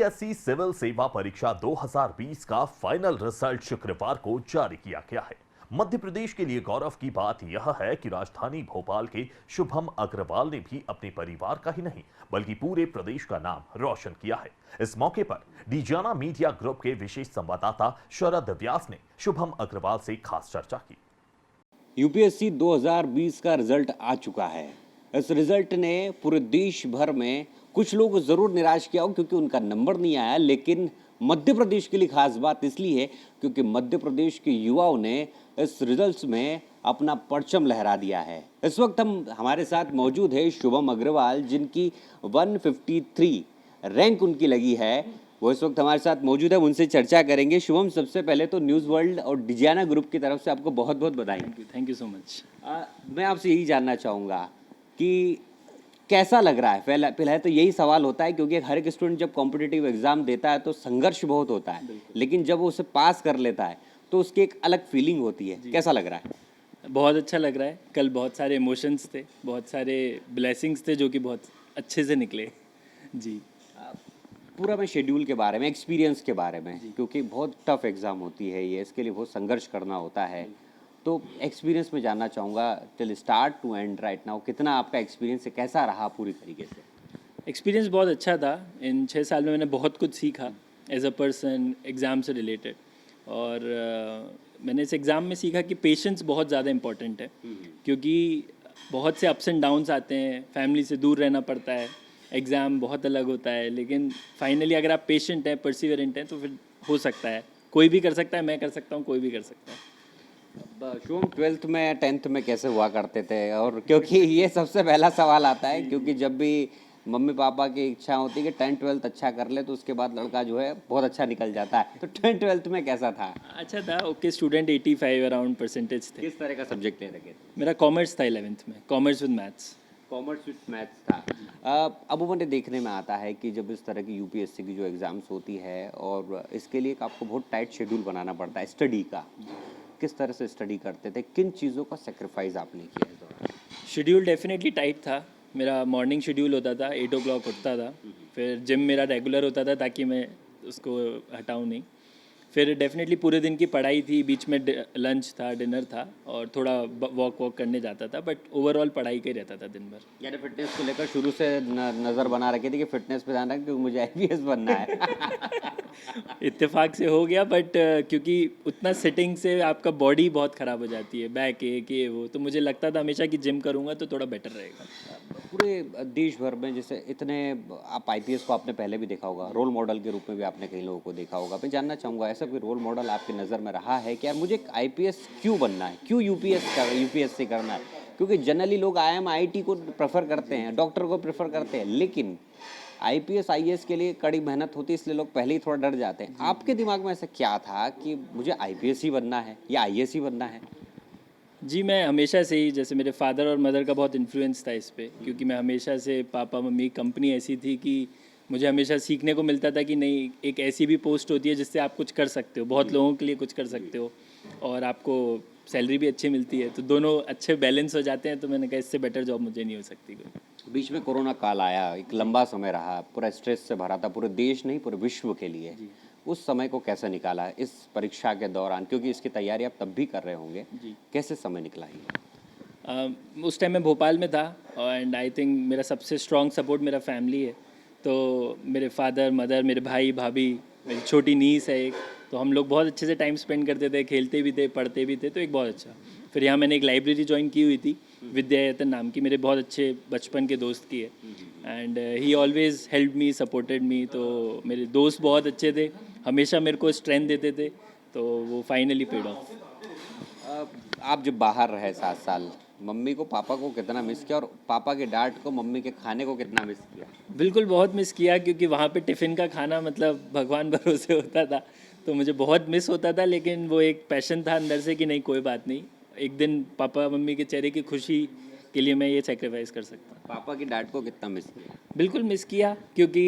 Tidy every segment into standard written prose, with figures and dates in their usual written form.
UPSC civil सेवा परीक्षा 2020 का फाइनल रिजल्ट शुक्रवार को जारी किया गया है। मध्य प्रदेश के लिए गौरव की बात यह है कि राजधानी भोपाल के शुभम अग्रवाल ने भी अपने परिवार का ही नहीं बल्कि पूरे प्रदेश का नाम रोशन किया है। इस मौके पर डिजियाना मीडिया ग्रुप के विशेष संवाददाता शरद व्यास ने शुभम अग्रवाल से खास चर्चा की। यूपीएससी 2020 का रिजल्ट आ चुका है। इस रिजल्ट ने पूरे देश भर में कुछ लोगों को जरूर निराश किया हो क्योंकि उनका नंबर नहीं आया, लेकिन मध्य प्रदेश के लिए खास बात इसलिए है क्योंकि मध्य प्रदेश के युवाओं ने इस रिजल्ट्स में अपना परचम लहरा दिया है। इस वक्त हमारे साथ मौजूद है शुभम अग्रवाल, जिनकी 153 रैंक उनकी लगी है। वो इस वक्त हमारे साथ मौजूद है, उनसे चर्चा करेंगे। शुभम, सबसे पहले तो न्यूज़ वर्ल्ड और डिजियाना ग्रुप की तरफ से आपको बहुत बहुत बधाई। Thank you so much. मैं आपसे यही जानना चाहूँगा कि कैसा लग रहा है। पहले तो यही सवाल होता है क्योंकि हर एक स्टूडेंट जब कॉम्पिटिटिव एग्जाम देता है तो संघर्ष बहुत होता है, लेकिन जब वो उसे पास कर लेता है तो उसकी एक अलग फीलिंग होती है। कैसा लग रहा है? बहुत अच्छा लग रहा है। कल बहुत सारे इमोशंस थे, बहुत सारे ब्लेसिंग्स थे जो कि बहुत अच्छे से निकले। जी, पूरा मैं शेड्यूल के बारे में, एक्सपीरियंस के बारे में, क्योंकि बहुत टफ एग्ज़ाम होती है ये, इसके लिए बहुत संघर्ष करना होता है, तो एक्सपीरियंस में जानना चाहूँगा till start to end right now, कितना आपका एक्सपीरियंस है, कैसा रहा पूरी तरीके से? एक्सपीरियंस बहुत अच्छा था। इन 6 साल में मैंने बहुत कुछ सीखा एज अ पर्सन एग्ज़ाम से रिलेटेड। और मैंने इस एग्ज़ाम में सीखा कि पेशेंस बहुत ज़्यादा इम्पॉर्टेंट है, क्योंकि बहुत से अप्स एंड डाउन्स आते हैं, फैमिली से दूर रहना पड़ता है, एग्ज़ाम बहुत अलग होता है, लेकिन फाइनली अगर आप पेशेंट हैं, परसिवरेंट हैं, तो फिर हो सकता है। कोई भी कर सकता है, मैं कर सकता हूँ, कोई भी कर सकता है। शुभम, 12th में 10th में कैसे हुआ करते थे? और क्योंकि ये सबसे पहला सवाल आता है, क्योंकि जब भी मम्मी पापा की इच्छा होती है कि 10th 12th अच्छा कर ले तो उसके बाद लड़का जो है बहुत अच्छा निकल जाता है, तो 10th 12th में कैसा था? अच्छा था, ओके स्टूडेंट, 85 अराउंड परसेंटेज थे। किस तरह का सब्जेक्ट ले रखे थे? मेरा कॉमर्स था 11th में, commerce with maths. Commerce with maths था। अमूमन देखने में आता है कि जब इस तरह की यूपीएससी की जो एग्ज़ाम्स होती है और इसके लिए एक आपको बहुत टाइट शेड्यूल बनाना पड़ता है स्टडी का, किस तरह से स्टडी करते थे, किन चीज़ों का सेक्रीफाइस आपने किया इस दौरान? शेड्यूल डेफिनेटली टाइट था। मेरा मॉर्निंग शेड्यूल होता था, 8 o'clock उठता था, फिर जिम मेरा रेगुलर होता था ताकि मैं उसको हटाऊँ नहीं। फिर डेफिनेटली पूरे दिन की पढ़ाई थी, बीच में लंच था, डिनर था और थोड़ा वॉक करने जाता था, बट ओवरऑल पढ़ाई का ही रहता था दिन भर। यानी फिटनेस को लेकर शुरू से नज़र बना रखी थी कि फिटनेस पे ध्यान रखें क्योंकि मुझे आईपीएस बनना है। इत्तेफाक से हो गया, बट क्योंकि उतना सिटिंग से आपका बॉडी बहुत ख़राब हो जाती है, बैक एक ये वो, तो मुझे लगता था हमेशा कि जिम करूँगा तो थोड़ा बेटर रहेगा। पूरे देश भर में जैसे इतने, आप आईपीएस को आपने पहले भी देखा होगा, रोल मॉडल के रूप में भी आपने कई लोगों को देखा होगा। मैं जानना चाहूँगा ऐसा कोई रोल मॉडल आपकी नज़र में रहा है कि यार मुझे एक आईपीएस क्यों बनना है, क्यों यूपीएससी करना है? क्योंकि जनरली लोग आईएम आईटी को प्रेफर करते हैं, डॉक्टर को प्रेफर करते हैं, लेकिन आईपीएस आईएएस के लिए कड़ी मेहनत होती है, इसलिए लोग पहले ही थोड़ा डर जाते हैं। आपके दिमाग में ऐसा क्या था कि मुझे आईपीएस ही बनना है या आईएएस ही बनना है? जी, मैं हमेशा से ही, जैसे मेरे फादर और मदर का बहुत इन्फ्लुएंस था इस पे, क्योंकि मैं हमेशा से, पापा मम्मी, कंपनी ऐसी थी कि मुझे हमेशा सीखने को मिलता था कि नहीं, एक ऐसी भी पोस्ट होती है जिससे आप कुछ कर सकते हो, बहुत लोगों के लिए कुछ कर सकते हो और आपको सैलरी भी अच्छी मिलती है, तो दोनों अच्छे बैलेंस हो जाते हैं। तो मैंने कहा इससे बेटर जॉब मुझे नहीं हो सकती कोई। बीच में कोरोना काल आया, एक लंबा समय रहा, पूरा स्ट्रेस से भरा था, पूरे देश नहीं पूरे विश्व के लिए। उस समय को कैसे निकाला इस परीक्षा के दौरान, क्योंकि इसकी तैयारी आप तब भी कर रहे होंगे, कैसे समय निकला ये? उस टाइम मैं भोपाल में था एंड आई थिंक मेरा सबसे स्ट्रॉन्ग सपोर्ट मेरा फैमिली है। तो मेरे फादर मदर, मेरे भाई भाभी, मेरी छोटी नीस है एक, तो हम लोग बहुत अच्छे से टाइम स्पेंड करते थे, खेलते भी थे, पढ़ते भी थे, तो एक बहुत अच्छा। फिर यहाँ मैंने एक लाइब्रेरी ज्वाइन की हुई थी, विद्यायतन नाम की, मेरे बहुत अच्छे बचपन के दोस्त की है and he always help me, supported me. तो मेरे दोस्त बहुत अच्छे थे, हमेशा मेरे को स्ट्रेंथ देते थे, तो वो फाइनली पेड ऑफ। आप जब बाहर रहे 7 साल, मम्मी को पापा को कितना मिस किया और पापा के डांट को मम्मी के खाने को कितना मिस किया? बिल्कुल बहुत मिस किया, क्योंकि वहाँ पे टिफ़िन का खाना मतलब भगवान भरोसे होता था, तो मुझे बहुत मिस होता था, लेकिन वो एक पैशन था अंदर से कि नहीं कोई बात नहीं, एक दिन पापा मम्मी के चेहरे की खुशी के लिए मैं ये सेक्रीफाइस कर सकता हूँ। पापा की डांट को कितना मिस किया? बिल्कुल मिस किया, क्योंकि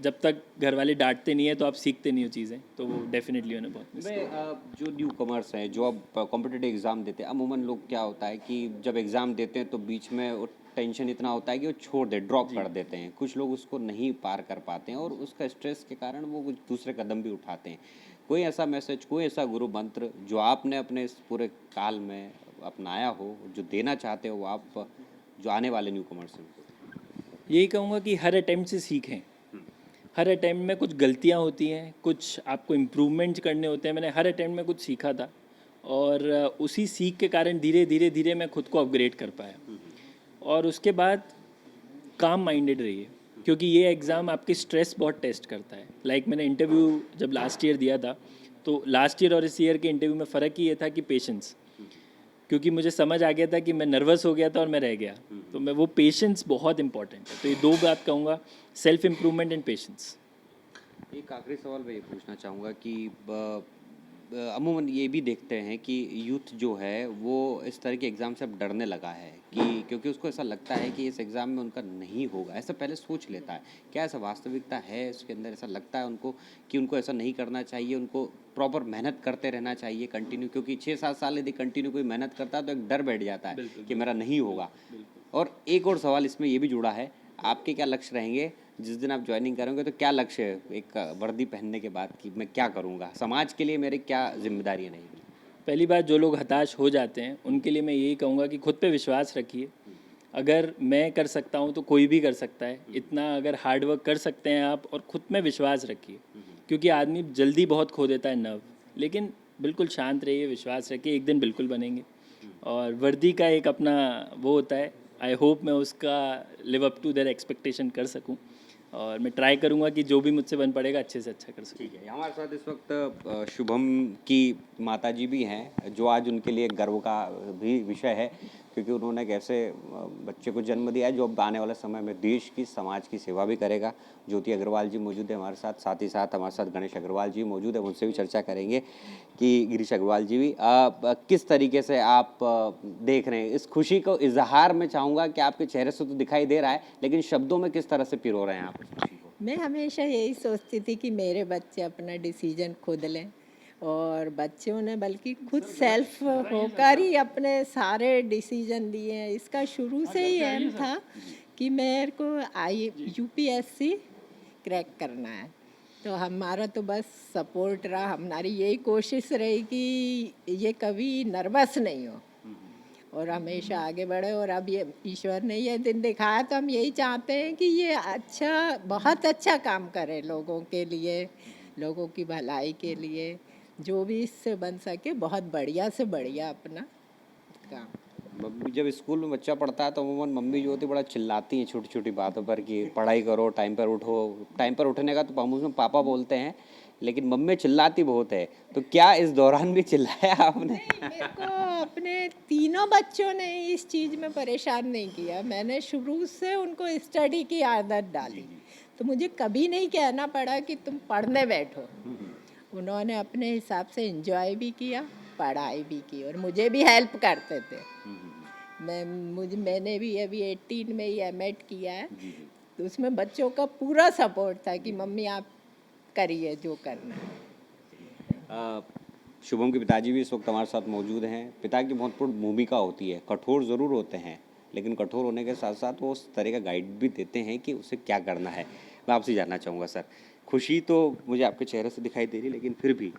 जब तक घर वाले डांटते नहीं है तो आप सीखते नहीं हो चीज़ें, तो वो डेफिनेटली उन्हें बहुत मिस किया। जो न्यू कमर्स हैं, जो अब कॉम्पिटिटिव एग्ज़ाम देते हैं, अमूमन लोग क्या होता है कि जब एग्ज़ाम देते हैं तो बीच में वो टेंशन इतना होता है कि वो छोड़ दे, ड्रॉप कर देते हैं। कुछ लोग उसको नहीं पार कर पाते हैं और उसका स्ट्रेस के कारण वो कुछ दूसरे कदम भी उठाते हैं। कोई ऐसा मैसेज, कोई ऐसा गुरु मंत्र जो आपने अपने इस पूरे काल में अपनाया हो, जो देना चाहते हो आप जो आने वाले न्यू कमर्स हैं? यही कहूँगा कि हर अटेम्प्ट से सीखें। हर अटेम्प्ट में कुछ गलतियाँ होती हैं, कुछ आपको इम्प्रूवमेंट्स करने होते हैं। मैंने हर अटेम्प्ट में कुछ सीखा था और उसी सीख के कारण धीरे धीरे धीरे मैं खुद को अपग्रेड कर पाया। और उसके बाद काम माइंडेड रहिए, क्योंकि ये एग्ज़ाम आपकी स्ट्रेस बहुत टेस्ट करता है। लाइक मैंने इंटरव्यू जब लास्ट ईयर दिया था, तो लास्ट ईयर और इस ईयर के इंटरव्यू में फ़र्क ही ये था कि पेशेंस, क्योंकि मुझे समझ आ गया था कि मैं नर्वस हो गया था और मैं रह गया। तो मैं वो पेशेंस बहुत इंपॉर्टेंट है। तो ये दो बात कहूँगा, सेल्फ इम्प्रूवमेंट एंड पेशेंस। एक आखिरी सवाल मैं ये पूछना चाहूँगा कि अमूमन ये भी देखते हैं कि यूथ जो है वो इस तरह के एग्ज़ाम से अब डरने लगा है कि क्योंकि उसको ऐसा लगता है कि इस एग्ज़ाम में उनका नहीं होगा, ऐसा पहले सोच लेता है। क्या ऐसा वास्तविकता है उसके अंदर? ऐसा लगता है उनको कि उनको ऐसा नहीं करना चाहिए, उनको प्रॉपर मेहनत करते रहना चाहिए कंटिन्यू, क्योंकि 6-7 साल यदि कंटिन्यू कोई मेहनत करता है तो एक डर बैठ जाता है कि मेरा नहीं होगा। और एक और सवाल इसमें ये भी जुड़ा है, आपके क्या लक्ष्य रहेंगे जिस दिन आप ज्वाइनिंग करेंगे? तो क्या लक्ष्य है एक वर्दी पहनने के बाद कि मैं क्या करूँगा, समाज के लिए मेरी क्या जिम्मेदारियाँ रहेंगी? पहली बात, जो लोग हताश हो जाते हैं उनके लिए मैं यही कहूँगा कि खुद पे विश्वास रखिए। अगर मैं कर सकता हूँ तो कोई भी कर सकता है। इतना अगर हार्ड वर्क कर सकते हैं आप, और खुद में विश्वास रखिए, क्योंकि आदमी जल्दी बहुत खो देता है नर्व। लेकिन बिल्कुल शांत रहिए, विश्वास रखिए, एक दिन बिल्कुल बनेंगे। और वर्दी का एक अपना वो होता है, आई होप मैं उसका live up to their expectation कर सकूं, और मैं ट्राई करूंगा कि जो भी मुझसे बन पड़ेगा अच्छे से अच्छा कर सकूं। ठीक है, हमारे साथ इस वक्त शुभम की माताजी भी हैं, जो आज उनके लिए गर्व का भी विषय है, क्योंकि उन्होंने एक ऐसे बच्चे को जन्म दिया है जो अब आने वाले समय में देश की, समाज की सेवा भी करेगा। ज्योति अग्रवाल जी मौजूद है हमारे साथ, साथ ही साथ हमारे साथ गणेश अग्रवाल जी मौजूद है, उनसे भी चर्चा करेंगे कि गिरीश अग्रवाल जी भी किस तरीके से आप देख रहे हैं इस खुशी को। इजहार में चाहूँगा कि आपके चेहरे से तो दिखाई दे रहा है, लेकिन शब्दों में किस तरह से पिरो रहे हैं आप इस खुशी को? मैं हमेशा यही सोचती थी कि मेरे बच्चे अपना डिसीजन खुद लें, और बच्चों ने बल्कि खुद सेल्फ होकर ही अपने सारे डिसीजन लिए हैं। इसका शुरू से ही एम था कि मेरे को यूपीएससी क्रैक करना है, तो हमारा तो बस सपोर्ट रहा, हमारी यही कोशिश रही कि ये कभी नर्वस नहीं हो और हमेशा आगे बढ़े। और अब ये ईश्वर ने ये दिन दिखाया, तो हम यही चाहते हैं कि ये अच्छा, बहुत अच्छा काम करे लोगों के लिए, लोगों की भलाई के लिए, जो भी इससे बन सके बहुत बढ़िया से बढ़िया अपना काम। मम्मी, जब स्कूल में बच्चा पढ़ता है तो अमूमन मम्मी जो होती है बड़ा चिल्लाती हैं छोटी छोटी बातों पर कि पढ़ाई करो, टाइम पर उठो। टाइम पर उठने का तो अमूमन पापा बोलते हैं, लेकिन मम्मी चिल्लाती बहुत है। तो क्या इस दौरान भी चिल्लाया आपने? मेरे को अपने तीनों बच्चों ने इस चीज़ में परेशान नहीं किया। मैंने शुरू से उनको स्टडी की आदत डाली, तो मुझे कभी नहीं कहना पड़ा कि तुम पढ़ने बैठो। उन्होंने अपने हिसाब से एंजॉय भी किया, पढ़ाई भी की, और मुझे भी हेल्प करते थे। मैंने भी अभी 18 में ही एमएड किया है, तो उसमें बच्चों का पूरा सपोर्ट था कि मम्मी आप करिए जो करना है। शुभम के पिताजी भी इस वक्त हमारे साथ मौजूद हैं। पिता की महत्वपूर्ण भूमिका होती है, कठोर ज़रूर होते हैं, लेकिन कठोर होने के साथ साथ वो उस तरह का गाइड भी देते हैं कि उसे क्या करना है। मैं आपसे जानना चाहूँगा सर, खुशी तो मुझे आपके चेहरे से दिखाई दे रही, लेकिन फिर भी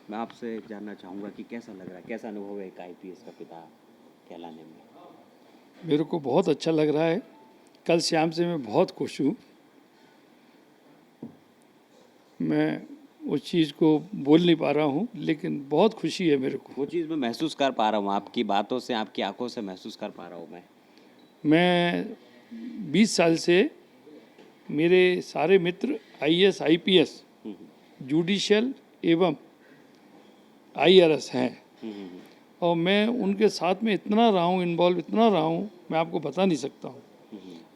मैं आपसे जानना चाहूँगा कि कैसा लग रहा है, कैसा अनुभव है एक आईपीएस का पिता कहलाने में? मेरे को बहुत अच्छा लग रहा है। कल शाम से मैं बहुत खुश हूँ। मैं उस चीज़ को बोल नहीं पा रहा हूँ, लेकिन बहुत खुशी है मेरे को। वो चीज़ मैं महसूस कर पा रहा हूँ, आपकी बातों से, आपकी आंखों से महसूस कर पा रहा हूँ मैं 20 साल से, मेरे सारे मित्र आईएएस, आईपीएस, जुडिशियल एवं आईआरएस हैं, और मैं उनके साथ में इतना रहा हूँ, इन्वॉल्व इतना रहा हूँ, मैं आपको बता नहीं सकता हूँ।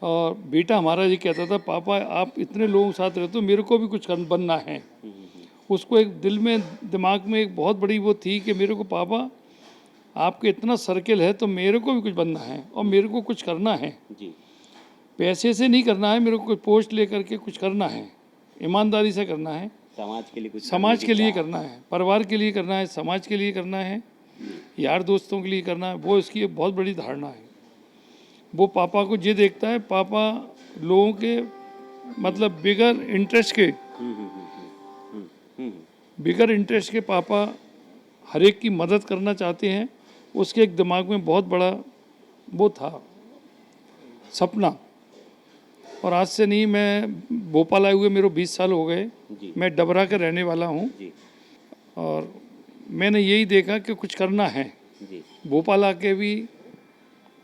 और बेटा हमारा ये कहता था, पापा आप इतने लोगों के साथ रहते हो, मेरे को भी कुछ बनना है। उसको एक दिल में, दिमाग में एक बहुत बड़ी वो थी कि मेरे को, पापा आपके इतना सर्कल है तो मेरे को भी कुछ बनना है और मेरे को कुछ करना है जी। पैसे से नहीं करना है, मेरे को कोई पोस्ट लेकर के कुछ करना है, ईमानदारी से करना है, समाज के लिए कुछ, समाज के लिए करना है, परिवार के लिए करना है, समाज के लिए करना है, यार दोस्तों के लिए करना है। वो इसकी बहुत बड़ी धारणा है। वो पापा को ये देखता है, पापा लोगों के मतलब बिगर इंटरेस्ट के पापा हर एक की मदद करना चाहते हैं। उसके एक दिमाग में बहुत बड़ा वो था सपना। और आज से नहीं, मैं भोपाल आए हुए मेरे 20 साल हो गए। मैं डबरा का रहने वाला हूँ और मैंने यही देखा कि कुछ करना है। भोपाल आके भी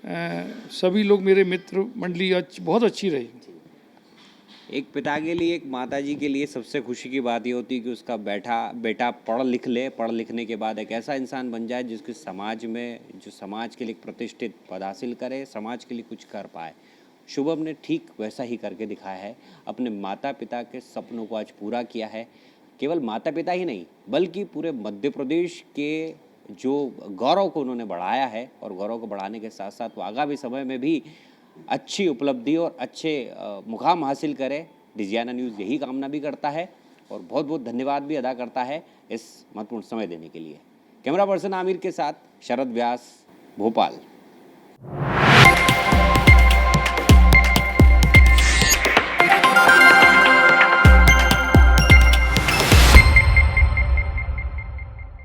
सभी लोग मेरे मित्र मंडली बहुत अच्छी रही। एक पिता के लिए, एक माताजी के लिए सबसे खुशी की बात ये होती है कि उसका बेटा पढ़ लिख ले, पढ़ लिखने के बाद एक ऐसा इंसान बन जाए जिसके समाज में, जो समाज के लिए एक प्रतिष्ठित पद हासिल करे, समाज के लिए कुछ कर पाए। शुभम ने ठीक वैसा ही करके दिखाया है। अपने माता पिता के सपनों को आज पूरा किया है। केवल माता पिता ही नहीं, बल्कि पूरे मध्य प्रदेश के जो गौरव को उन्होंने बढ़ाया है, और गौरव को बढ़ाने के साथ साथ वो आगामी समय में भी अच्छी उपलब्धि और अच्छे मुकाम हासिल करे। डिजियाना न्यूज़ यही कामना भी करता है और बहुत बहुत धन्यवाद भी अदा करता है इस महत्वपूर्ण समय देने के लिए। कैमरा पर्सन आमिर के साथ शरद व्यास, भोपाल।